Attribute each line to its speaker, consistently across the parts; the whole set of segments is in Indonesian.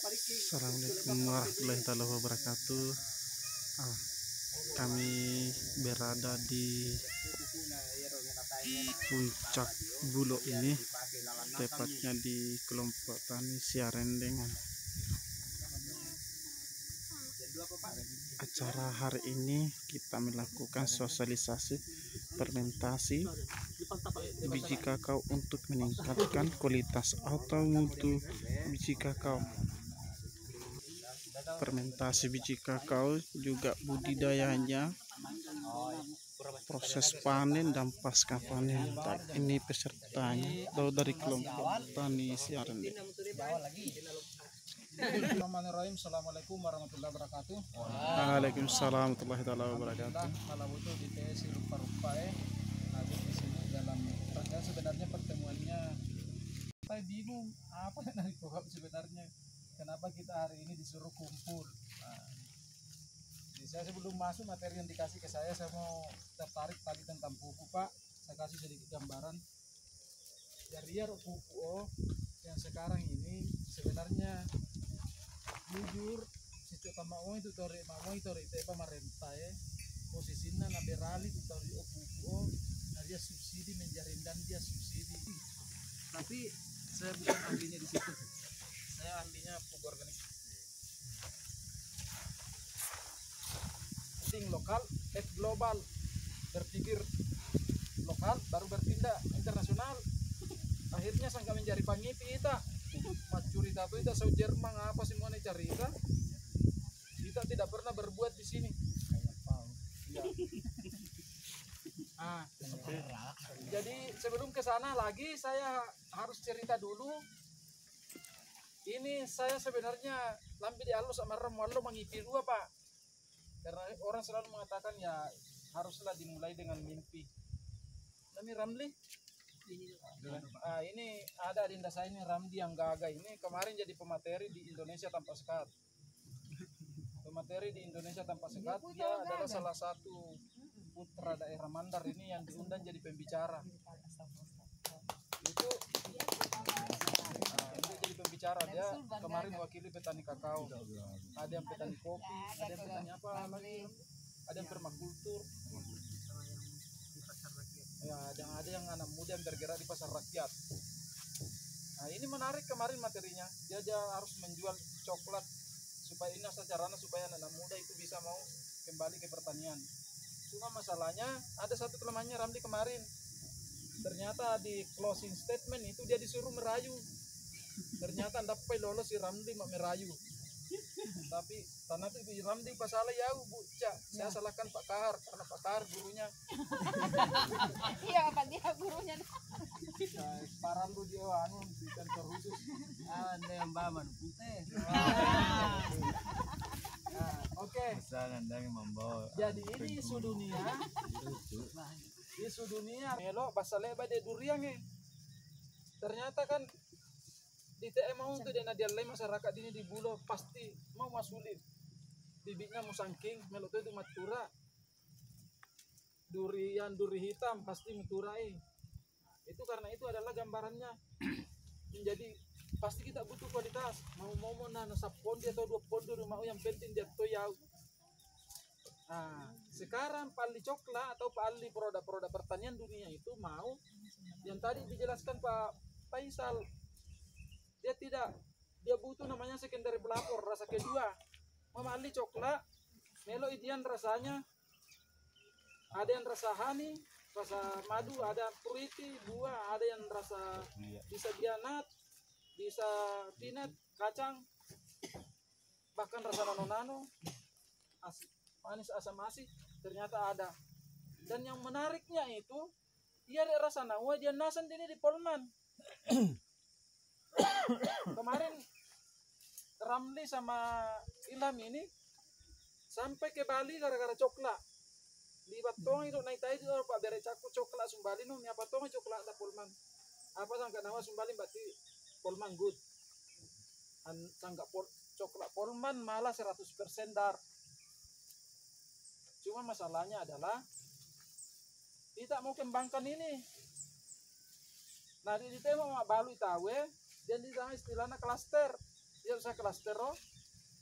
Speaker 1: Assalamualaikum warahmatullahi wabarakatuh. Kami berada di puncak Bulo ini, tepatnya di kelompok tani Siarendengan. Acara hari ini kita melakukan sosialisasi fermentasi biji kakao untuk meningkatkan kualitas atau mutu biji kakao. Fermentasi biji kakao juga budidayanya, proses panen dan pasca panen. Ini pesertanya dari kelompok tani Siarendengan.
Speaker 2: Bismillahirrahmanirrahim. Assalamualaikum warahmatullahi wabarakatuh.
Speaker 1: Waalaikumsalam warahmatullahi wabarakatuh.
Speaker 2: Malam itu di TSI Rupa-Rupa di sini dalam sebenarnya pertemuannya saya bingung apa yang dari program sebenarnya, kenapa kita hari ini disuruh kumpul. Jadi saya sebelum masuk materi yang dikasih ke saya mau tertarik tadi tentang pupuk, Pak. Saya kasih sedikit gambaran dari pupuk yang sekarang ini sebenarnya jujur situ kamau itu tori mau itu pemerintah posisinya na beralih itu tori pupuk dia subsidi menjarindan dia subsidi, tapi saya bukan ahlinya di situ, saya ahlinya pupuk organik. Think lokal, act global, berpikir lokal baru bertindak internasional. Akhirnya sangka mencari pangipi kita macurita itu kita sau Jerman apa semuanya cerita kita tidak pernah berbuat di sini ya. Jadi sebelum ke sana lagi saya harus cerita dulu. Ini saya sebenarnya lambi di alus sama Ramuallo mengipi dua, Pak, karena orang selalu mengatakan ya haruslah dimulai dengan mimpi. Kami Ramli ini ada adinda saya ini Ramdi yang gagah ini kemarin jadi pemateri di Indonesia Tanpa Sekat. Pemateri di Indonesia Tanpa Sekat, dia adalah salah satu putra daerah Mandar ini yang diundang jadi pembicara. Itu jadi pembicara, dia kemarin wakili petani kakao. Ada yang petani kopi, ada yang petani apa lagi? Ada yang permakultur. Ya, ada yang anak muda yang bergerak di pasar rakyat. Nah, ini menarik kemarin materinya. Dia harus menjual coklat supaya ini sarana supaya anak muda itu bisa mau kembali ke pertanian. Cuma masalahnya ada satu kelemahannya Ramli kemarin. Ternyata di closing statement itu dia disuruh merayu. Ternyata dapat lolos si Ramli merayu. Tapi tanah itu Ramli pasalah ya Bu Cak. Saya salahkan Pak Kahar karena Pak Kahar gurunya.
Speaker 3: Iya, Pak, dia gurunya.
Speaker 2: Paran lu dia di kantor khusus.
Speaker 4: Ada yang baman putih.
Speaker 2: Oke. Jadi ini isu dunia. Isu dunia melo basale bade durian ternyata kan di TM mau untuk dena dia masyarakat ini di Bulo pasti mau masulit. Bibitnya mau sangking melo itu matura. Duri hitam pasti muturai. Itu karena itu adalah gambarannya. Menjadi pasti kita butuh kualitas. Mau nasa pondi atau 2 pondi mau yang penting dia toyau. Nah, sekarang pali coklat atau pali produk-produk pertanian dunia itu mau yang tadi dijelaskan Pak Faisal. Dia butuh namanya secondary pelapor, rasa kedua. Memali coklat, melo itian rasanya. Ada yang rasa honey, rasa madu, ada fruity, buah, ada yang rasa bisa dia nut, bisa peanut, kacang, bahkan rasa nano-nano, manis asam asin, ternyata ada. Dan yang menariknya itu, dia ada rasa nawa, dia nasan ini di Polman. Kemarin Ramli sama Ilham ini sampai ke Bali gara-gara coklat. Libat tong itu naik tadi itu Pak bere caku coklat Sumbali no apa tong coklat da Polman. Apa sangka nawa Sumbali berarti Polman good. Sangka coklat Polman malah 100% dark. Cuma masalahnya adalah tidak mau kembangkan ini. Nah di tema balu tawe dan di sana istilahnya klaster. dia usaha klastero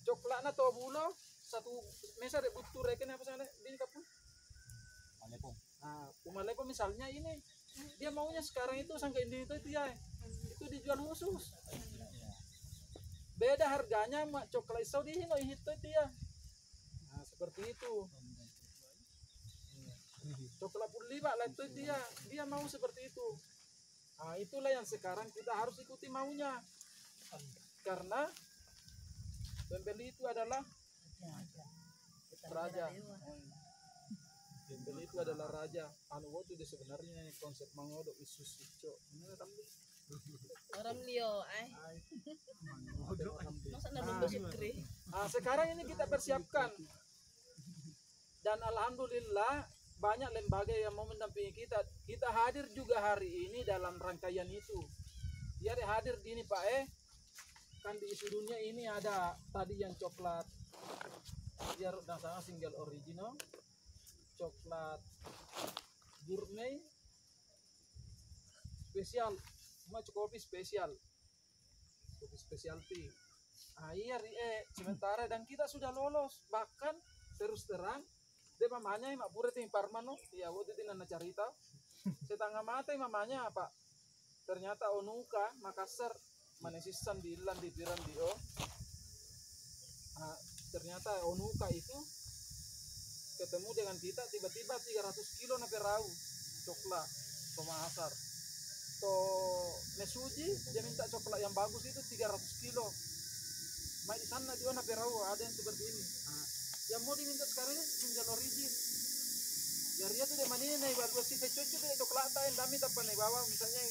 Speaker 2: coklatnya to bulo satu mesa dek butuh reken apa sana din kapun Pumalepo misalnya ini dia maunya sekarang itu sangka ini itu ya itu dijual khusus beda harganya mak coklat isau di hino itu ya nah seperti itu coklat pun lima lah itu dia mau seperti itu. Nah, itulah yang sekarang kita harus ikuti maunya karena pembeli itu adalah raja. Pembeli itu adalah raja. Anu itu sebenarnya konsep mangodok isus itu.
Speaker 3: Orang Leo, masa nabung sukri.
Speaker 2: Nah, sekarang ini kita persiapkan dan alhamdulillah banyak lembaga yang mau mendampingi kita. Kita hadir juga hari ini dalam rangkaian itu. Dia hadir di ini Pak kan di isu dunia ini ada tadi yang coklat biar dasarnya single original, coklat gourmet spesial, cuma kopi spesial, kopi specialty. Ah iya sementara dan kita sudah lolos bahkan terus terang dia mamanya mak pura ting parmano ya waktu itu nana cerita setengah mata mamanya apa ternyata onuka Makassar manesisan di ilan di piran di ternyata onuka itu ketemu dengan kita tiba-tiba 300 kilo na perau coklat ke Makassar to mesuji dia minta coklat yang bagus itu 300 kilo mak di sana dia na perau ada yang seperti ini yang mau diminta sekarang ini single origin ya dia tuh demani nih buat si cucu deh coklat yang dami apa nih bawa misalnya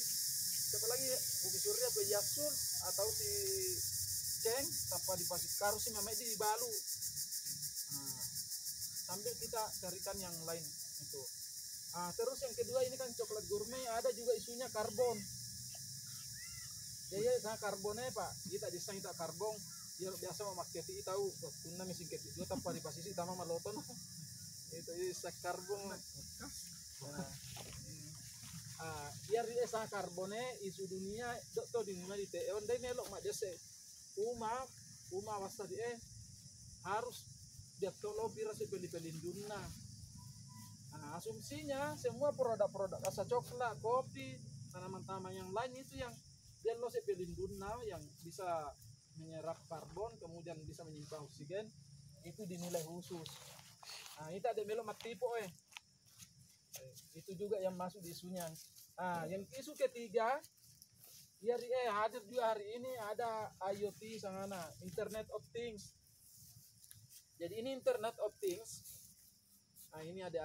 Speaker 2: siapa lagi Bumi Surya atau Yasun atau si Ceng apa di Pasir Karu si mama di Balu sambil kita carikan yang lain itu terus yang kedua ini kan coklat gourmet ada juga isunya karbon jadi nah karbonnya Pak kita desain tak karbon dia biasa memakai ti tahu kuna mesin keti dua tanpa di posisi tama maloton itu isa karbon biar dia sa karbone isu dunia to di mana di teh on dai melok mak jese uma wasta di harus dia tolo bira si pelindunna asumsinya semua produk-produk rasa coklat kopi tanaman-tanaman yang lain itu yang dia lo si pelindunna yang bisa menyerap karbon kemudian bisa menyimpan oksigen itu dinilai khusus. Nah itu ada melo matipo itu juga yang masuk di isunya. Yang isu ketiga dia hadir juga hari ini ada IoT sana Internet of Things. Jadi ini Internet of Things. Ini ada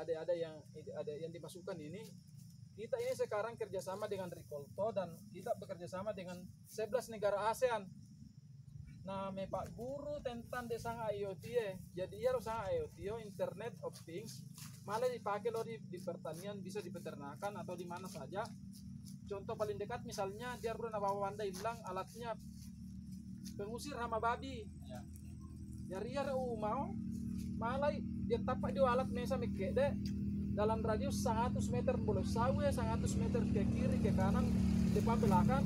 Speaker 2: yang dimasukkan ini. Kita ini sekarang kerjasama dengan Rikolto dan kita bekerja sama dengan 11 negara ASEAN. Nah, Pak Guru tentang desa IoT jadi ya usaha IoT Internet of Things malah dipakai loh di pertanian bisa di peternakan atau di mana saja. Contoh paling dekat misalnya dia pernah bawa Wanda hilang alatnya pengusir hama babi. Dari ya mau malah dia tapak dia alat mesa mikir deh dalam radius 100 meter boleh sawe 100 meter ke kiri ke kanan depan belakang.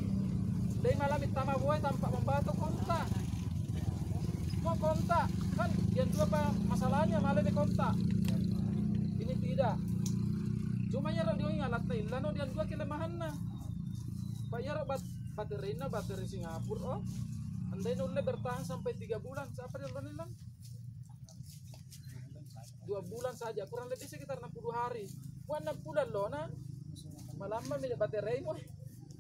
Speaker 2: Dia malah mitama boy tampak membantu kontak. Mau kontak kan yang dua apa masalahnya malah di kontak ini tidak cuma ya dia ngalat na ilan dia dua kelemahannya bayar baterai Singapura andai nulle bertahan sampai 3 bulan siapa dia bilang 2 bulan saja kurang lebih sekitar 60 hari 6 bulan loh nah malam milih baterai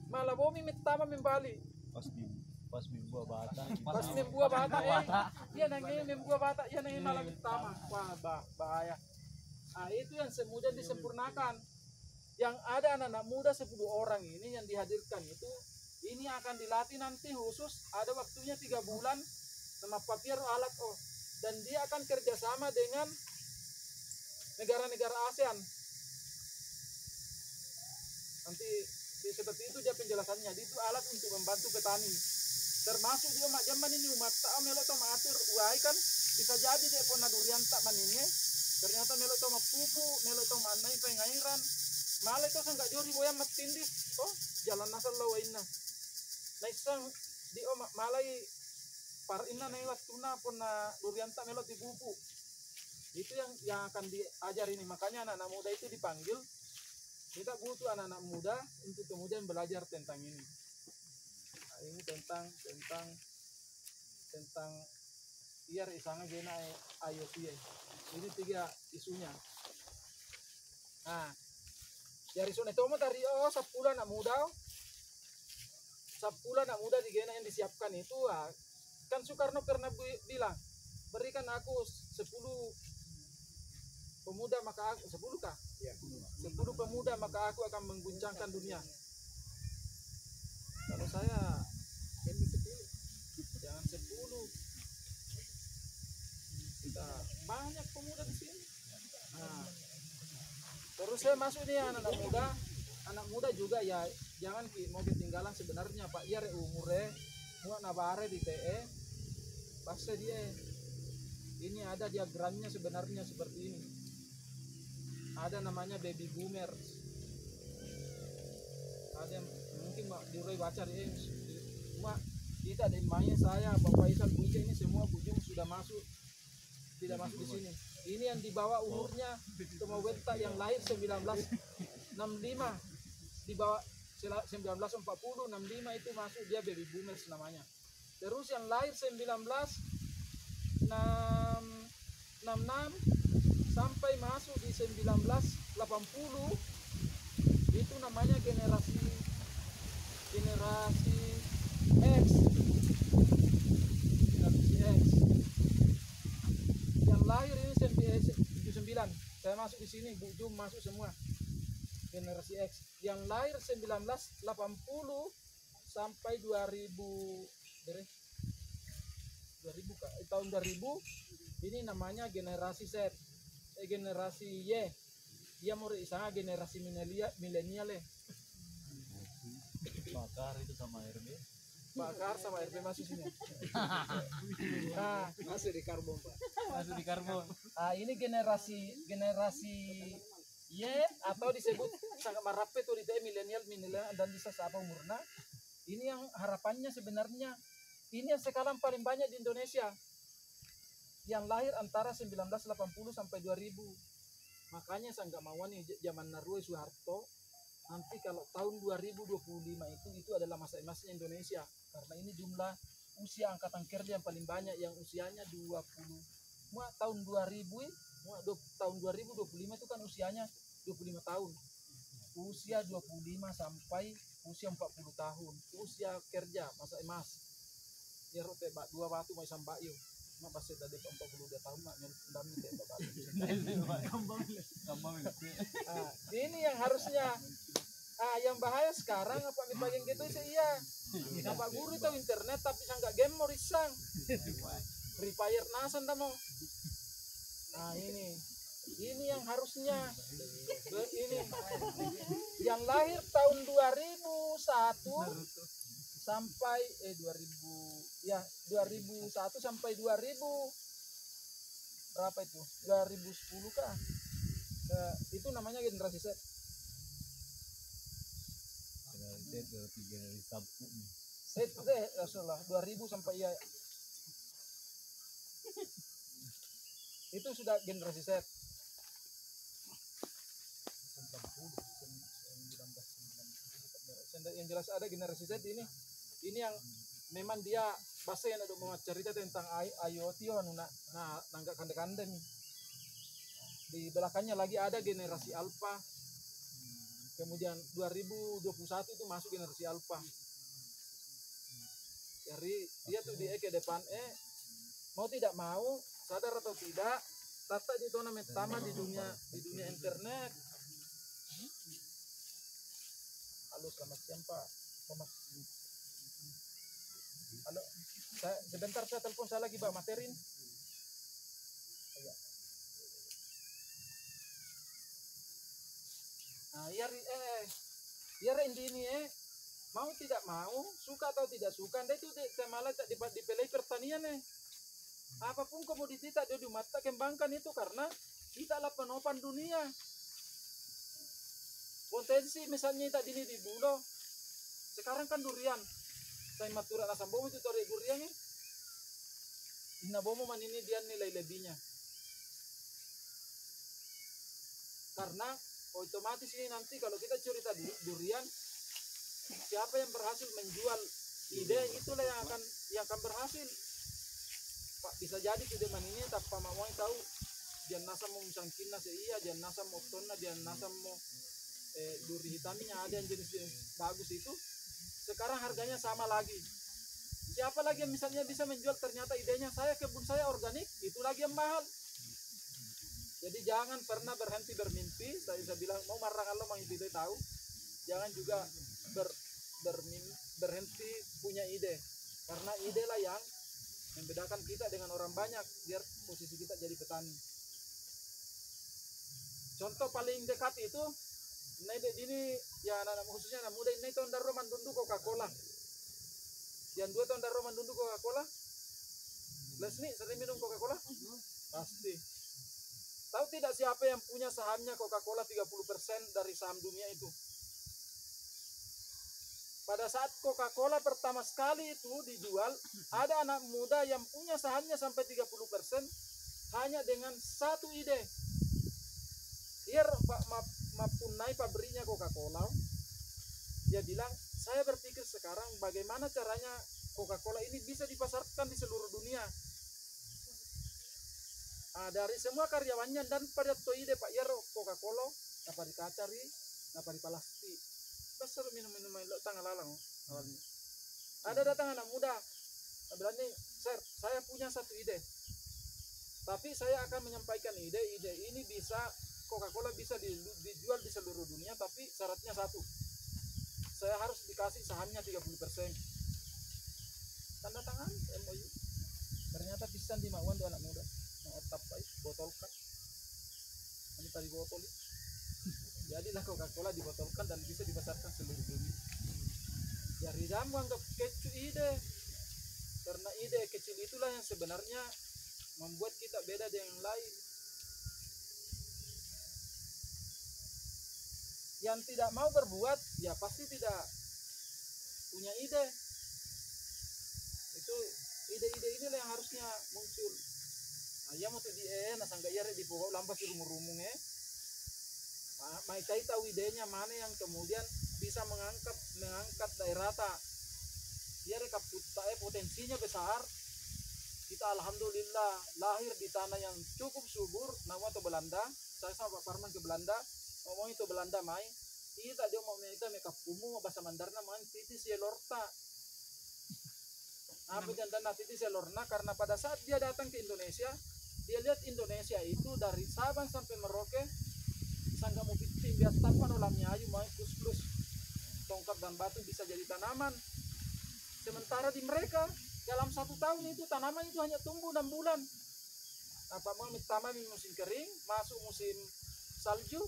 Speaker 2: malah bomi mitama membali
Speaker 4: pas membuah bata
Speaker 2: dia nangis membuah bata dia nangis malam pertama wah bahaya itu yang semudah disempurnakan yang ada anak-anak muda 10 orang ini yang dihadirkan itu ini akan dilatih nanti khusus ada waktunya 3 bulan sama papir alat dan dia akan kerjasama dengan negara-negara ASEAN nanti seperti itu dia penjelasannya itu alat untuk membantu petani termasuk dia mak zaman ini umat tak melok to matur uai kan bisa jadi dia pun durian tak maninnya ternyata melok to pupu melok to manai pengairan malah itu sangat jauh di boyang matindis jalan nasal lawainna naik sang di malai par ina na waktu na pun na durianta melot di buku. Itu yang akan diajar ini. Makanya anak-anak muda itu dipanggil. Kita butuh anak-anak muda untuk kemudian belajar tentang ini. Nah, ini tentang iar isanga gena IoT. Ini 3 isunya. Nah, dari sana itu mah dari 10 anak muda. 10 anak muda di gena yang disiapkan itu kan Soekarno pernah bilang, berikan aku 10 pemuda maka aku 10 kah? Ya. 10 pemuda maka aku akan mengguncangkan dunia. Kalau saya jangan 10. Kita banyak pemuda di sini. Nah, terus saya masuk nih anak muda juga ya, jangan mau ketinggalan sebenarnya Pak Iar umurnya mau nabare di TE pasti dia ini ada diagramnya sebenarnya seperti ini. Ada namanya baby boomer. Ada yang mungkin di Roy baca di semua kita di mainnya saya Bapak Isal Buja ini semua bujung sudah masuk, tidak masuk di sini. Ini yang dibawa umurnya Tumawenta yang lahir 1965, dibawa 1940 65 itu masuk dia baby boomers namanya. Terus yang lahir 1966 sampai masuk di 1980 itu namanya generasi X. Generasi X. Yang lahir ini 79. Saya masuk di sini, Bu Jum masuk semua. Generasi X. Yang lahir 1980 sampai 2000 tahun 2000 ini namanya generasi Z. Generasi Y. Dia mau istilahnya generasi milenial ya.
Speaker 4: Bakar itu sama RB.
Speaker 2: Bakar sama RB masuk sini. Nah,
Speaker 5: masih di karbon Pak.
Speaker 4: Masuk di karbon.
Speaker 2: Ini generasi Y atau disebut sangat marape tuh di milenial dan bisa apa umurnya. Ini yang harapannya sebenarnya ini yang sekarang paling banyak di Indonesia. Yang lahir antara 1980 sampai 2000. Makanya saya nggak mau nih zaman Narue Soeharto nanti kalau tahun 2025 itu adalah masa emasnya Indonesia karena ini jumlah usia angkatan kerja yang paling banyak yang usianya 20 tahun 2000 tahun 2025 itu kan usianya 25 tahun usia 25 sampai usia 40 tahun usia kerja masa emas ya rote bak 2 batu mai sambak yo mak pasti tadi 42 tahun mak ndami tembak batu ini yang harusnya yang bahaya sekarang apa bagian gitu sih iya Bapak guru tahu internet tapi sanggak game mau risang Free Fire nasan dah mau. Nah ini yang harusnya ini yang lahir tahun 2001 sampai 2001 sampai 2000 berapa itu 2010 kah itu namanya generasi Z.
Speaker 4: Generasi sapu nih.
Speaker 2: Salah 2000 sampai ya itu sudah generasi Z. Yang jelas ada generasi Z ini yang memang dia bahasa yang ada mau cerita tentang IoT nah nanggak kande-kande nih. Di belakangnya lagi ada generasi Alpha. Kemudian 2021 itu masuk generasi Alpha. Jadi dia tuh di ke depan mau tidak mau sadar atau tidak tata di zona pertama di dunia internet. Halo selamat siang Pak. Halo, sebentar saya telepon saya lagi Pak materin. Nah, ya ini mau tidak mau, suka atau tidak suka, anda itu malah dipilih pertanian apapun komoditi tak di mata kembangkan itu karena kita lah penopang dunia. Potensi misalnya tak dini di bulo, sekarang kan durian, saya maturan asam bom itu tarik durian inabomo man ini dia nilai lebihnya. Karena otomatis ini nanti kalau kita cerita durian, siapa yang berhasil menjual ide itulah yang akan berhasil. Pak bisa jadi tidak man ini tanpa mau tahu dia nasa mau musangkina iya dia nasa mau tonna dia nasa mau duri hitamnya ada yang jenis bagus itu sekarang harganya sama lagi. Siapa lagi yang misalnya bisa menjual ternyata idenya kebun saya organik itu lagi yang mahal. Jadi jangan pernah berhenti bermimpi. Saya bilang mau marah kalau mau ide tahu. Jangan juga berhenti punya ide. Karena ide lah yang membedakan kita dengan orang banyak biar posisi kita jadi petani. Contoh paling dekat itu ini ya anak-anak khususnya anak muda ini tahun daro mandundu Coca-Cola. Yang 2 tahun daro mandundu Coca-Cola. Lesni sering minum Coca-Cola? Pasti. Tahu tidak siapa yang punya sahamnya Coca-Cola 30% dari saham dunia itu? Pada saat Coca-Cola pertama sekali itu dijual, ada anak muda yang punya sahamnya sampai 30% hanya dengan satu ide. Dia mempunyai pabriknya Coca-Cola. Dia bilang, saya berpikir sekarang bagaimana caranya Coca-Cola ini bisa dipasarkan di seluruh dunia. Dari semua karyawannya dan pada ide Pak Yero Coca-Cola napa dikacari napa dipalasti besar minum-minum lo tanggal lalang awalnya. Ada datang anak muda berani, sir saya punya satu ide tapi saya akan menyampaikan ide ini bisa Coca-Cola bisa dijual di seluruh dunia tapi syaratnya satu, saya harus dikasih sahamnya 30%. Tanda tangan MOU. Ternyata pisan di Mawan tuh anak muda tapai botolkan ini tadi botol jadilah Coca-Cola dibotolkan dan bisa dipasarkan seluruh dunia. Dari kamu anggap kecil ide karena ide kecil itulah yang sebenarnya membuat kita beda dengan yang lain. Yang tidak mau berbuat ya pasti tidak punya ide. Itu ide-ide inilah yang harusnya muncul. Ya mau di nasangga ya di pokok lampas di rumung-rumung mai tahu idenya mana yang kemudian bisa mengangkat daerah ta dia potensinya besar. Kita alhamdulillah lahir di tanah yang cukup subur. Nama itu Belanda, saya sama Pak Parman ke Belanda ngomong itu Belanda mai kita dia mau kita mereka pumu bahasa Mandarna main titis ya lorta apa jantan titis ya lorna karena pada saat dia datang ke Indonesia dia lihat Indonesia itu dari Sabang sampai Merauke sangga mau bikin biasa tapan olamnya ayu main plus tongkat dan batu bisa jadi tanaman. Sementara di mereka dalam 1 tahun itu tanaman itu hanya tumbuh 6 bulan. Apa mau pertama musim kering masuk musim salju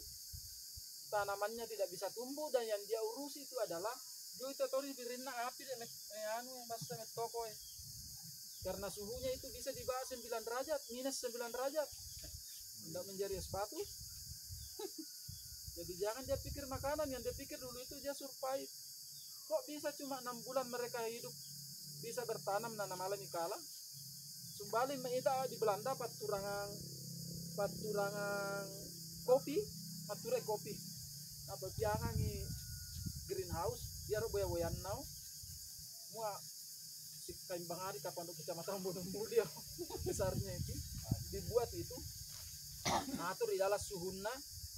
Speaker 2: tanamannya tidak bisa tumbuh dan yang dia urusi itu adalah itu tori birina api dan yang basta toko karena suhunya itu bisa di bawah 9 derajat, minus 9 derajat. Tidak menjadi sepatu. Jadi jangan dia pikir makanan, yang dia pikir dulu itu dia survive. Kok bisa cuma 6 bulan mereka hidup bisa bertanam nanam alam ikala. Sumbali meita di Belanda paturangan kopi, pature kopi. Apa piangan ni greenhouse, dia boya-boyan now. Semua kain bangari kapan kecamatan Bodong Mulia besarnya itu dibuat itu atur di dalam suhuna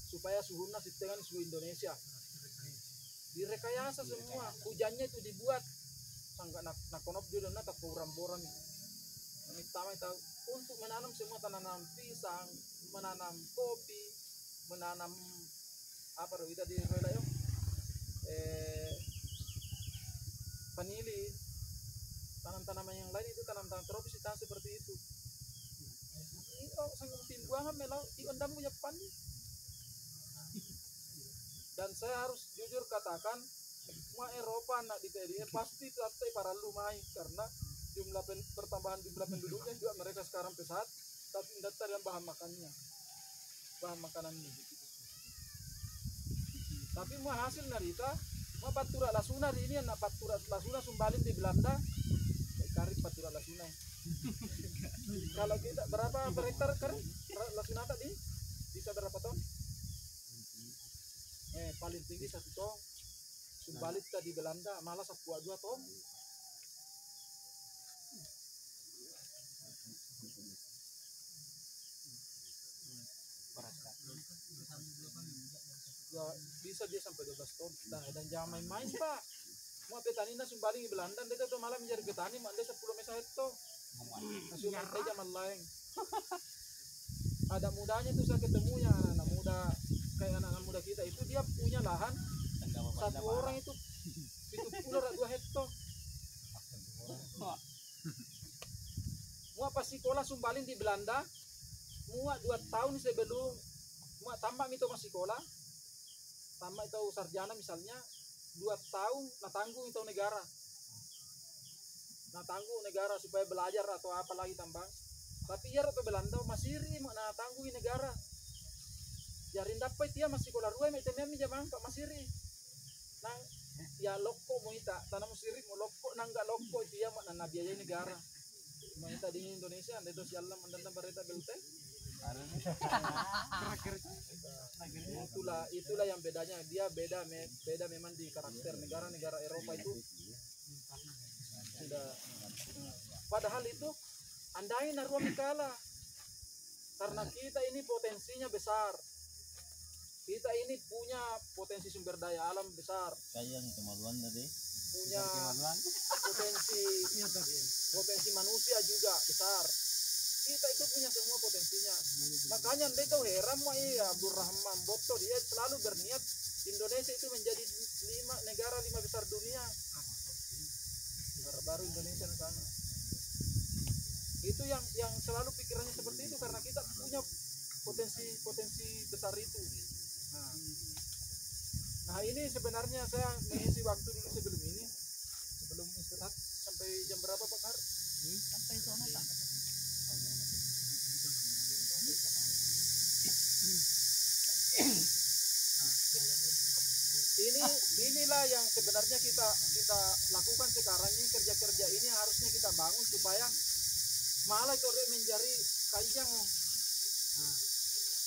Speaker 2: supaya suhuna dengan suhu Indonesia direkayasa semua. Hujannya itu dibuat sangka nakonop juga nak boran-boran ini tahu untuk menanam semua tanaman pisang, menanam kopi, menanam apa itu di wilayah vanili. Tanam-tanaman yang lain itu tanam-tanam tropis itu seperti itu. Sanggup timbuangan melau iondam punya pani. Dan saya harus jujur katakan, semua Eropa nak di PDI pasti tapi para lumai karena pertambahan jumlah penduduknya juga mereka sekarang pesat, tapi daftar yang bahan makanannya. Tapi mau hasil narita, mau patura lasuna di ini anak patura lasuna sumbalin di Belanda. Karib patura lasuna Kalau kita berapa per hektar kan lasunata di bisa berapa ton? Paling tinggi 1 ton. Sumbalit di Belanda malah 2 ton. Bisa dia sampai 12 ton dan jangan main-main pak. Mau petani na sumbaling di Belanda dia tuh malah menjadi petani mak dia 10 mesa hektar. Masuk mantai zaman lain. Ada mudanya tuh saya ketemunya anak-anak muda kayak anak-anak muda kita itu dia punya lahan 1 orang itu 72 hektar. Mua pas sekolah sumbaling di Belanda, mua 2 tahun sebelum mua tambah itu masih sekolah, tambah itu sarjana misalnya 2 tahun nah tanggung itu negara. Nah tanggung negara supaya belajar atau apa lagi tambah. Tapi ya atau Belanda masih ri nah tanggung negara. Jarin dapat dia masih sekolah ruai mai temem jamang Pak masih ri. Nang ya loko mo ita tanam siri mo loko nangga loko dia mak na biaya negara. Mo ita di Indonesia ande dos jalan mandanda berita belte. Itulah yang bedanya dia beda memang di karakter negara-negara Eropa itu sudah padahal itu andai naruh mikala karena kita ini potensinya besar, kita ini punya potensi sumber daya alam besar,
Speaker 4: Kayang kemaluan tadi.
Speaker 2: punya potensi manusia juga besar. Kita itu punya semua potensinya. Makanya dia tuh heran mah Abdul Rahman Boto dia selalu berniat Indonesia itu menjadi negara 5 besar dunia. Baru Indonesia sana. Itu yang selalu pikirannya seperti itu karena kita punya potensi besar itu. Nah ini sebenarnya saya mengisi waktu dulu sebelum istirahat sampai jam berapa Pak Kar? Sampai sono Pak. Inilah yang sebenarnya kita lakukan sekarang ini kerja-kerja ini harusnya kita bangun supaya malah itu menjadi kajang.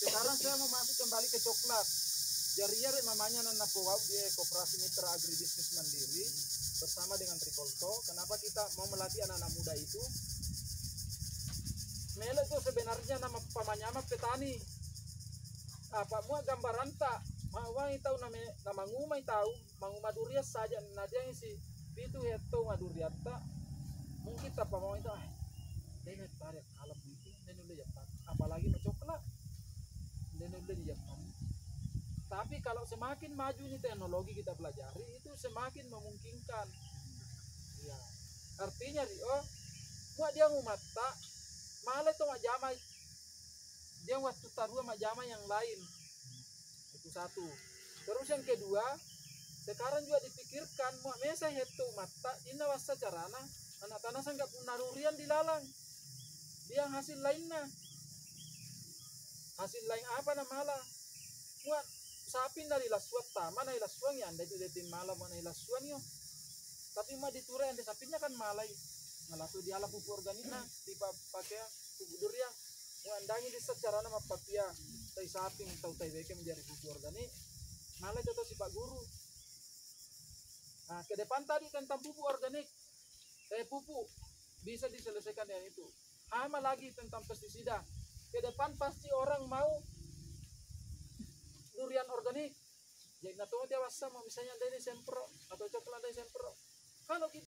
Speaker 2: Sekarang saya mau masuk kembali ke coklat. Jarinya mamanya nana Powau dia Koperasi Mitra Agribisnis Mandiri bersama dengan Trikolto. Kenapa kita mau melatih anak-anak muda itu? Mele itu sebenarnya nama pamanyama petani. Apa mua gambaran tak? Mawang tahu nama ngumai tahu manguma durian saja nadia isi itu heto ngadurian tak mungkin tak mau itu dia tarik kalau itu dia udah japan apalagi mau coklat dia udah di Jepang. Tapi kalau semakin maju ini teknologi kita pelajari itu semakin memungkinkan. Ya artinya mua dia ngumata malah itu majama dia waktu taruh majama yang lain. Itu satu. Terus yang kedua, sekarang juga dipikirkan mau mesa itu mata ina wasa carana anak tanah sanggap narurian di lalang. Dia hasil lainnya. Hasil lain apa namala? Muat sapi dari lasuan taman dari lasuan ya anda itu dari malam mana lasuan yo. Tapi mah diture anda sapinya kan malai. Malah tuh di alam pupuk organiknya dipakai pupuk durian. Mau andangi di secara nama papia tai sapi atau tai beke menjadi pupuk organik malah itu si Pak Guru. Nah ke depan tadi tentang pupuk organik pupuk bisa diselesaikan dengan itu. Sama lagi tentang pestisida ke depan pasti orang mau durian organik jadi nato dia wasa mau misalnya dari sempro atau coklat dari sempro kalau kita